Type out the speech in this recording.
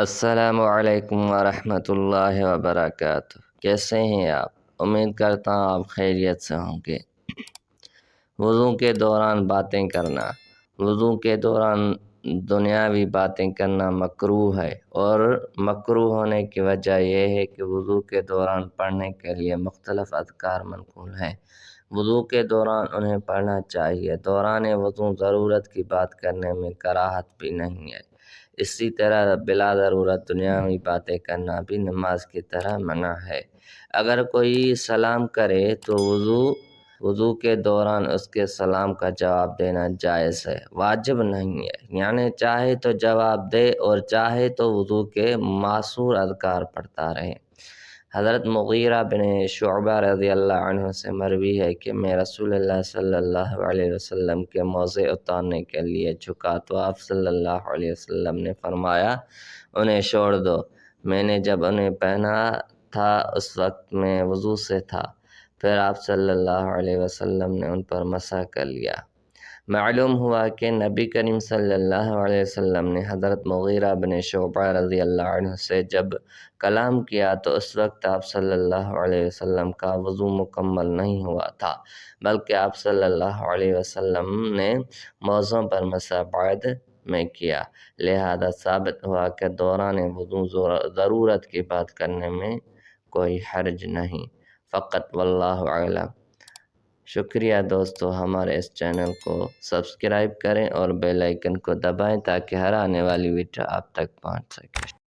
السلام علیکم ورحمۃ اللہ وبرکاتہ۔ کیسے ہیں آپ؟ امید کرتا ہوں آپ خیریت سے ہوں گے۔ وضو کے دوران باتیں کرنا۔ وضو کے دوران دنیاوی باتیں کرنا مکروہ ہے، اور مکروہ ہونے کی وجہ یہ ہے کہ وضو کے دوران پڑھنے کے لیے مختلف اذکار منقول ہیں۔ وضو کے دوران انہیں پڑھنا چاہیے۔ دوران وضو ضرورت کی بات کرنے میں کراہت بھی نہیں ہے۔ اسی طرح بلا ضرورت دنیاوی باتیں کرنا بھی نماز کی طرح منع ہے۔ اگر کوئی سلام کرے تو وضو کے دوران اس کے سلام کا جواب دینا جائز ہے، واجب نہیں ہے۔ یعنی چاہے تو جواب دے اور چاہے تو وضو کے معصور اذکار پڑھتا رہے۔ حضرت مغیرہ بن شعبہ رضی اللہ عنہ سے مروی ہے کہ میں رسول اللہ صلی اللہ علیہ وسلم کے موزے اتارنے کے لیے جھکا تو آپ صلی اللہ علیہ وسلم نے فرمایا انہیں چھوڑ دو۔ میں نے جب انہیں پہنا تھا اس وقت میں وضو سے تھا، پھر آپ صلی اللہ علیہ وسلم نے ان پر مسح کر لیا۔ معلوم ہوا کہ نبی کریم صلی اللہ علیہ وسلم نے حضرت مغیرہ بن شعبہ رضی اللہ عنہ سے جب کلام کیا تو اس وقت آپ صلی اللہ علیہ وسلم کا وضو مکمل نہیں ہوا تھا، بلکہ آپ صلی اللہ علیہ وسلم نے موزوں پر مسح بعد میں کیا۔ لہذا ثابت ہوا کہ دوران وضو ضرورت کی بات کرنے میں کوئی حرج نہیں، فقط واللہ اعلم۔ شکریہ دوستو، ہمارے اس چینل کو سبسکرائب کریں اور بیل آئیکن کو دبائیں تاکہ ہر آنے والی ویڈیو آپ تک پہنچ سکے۔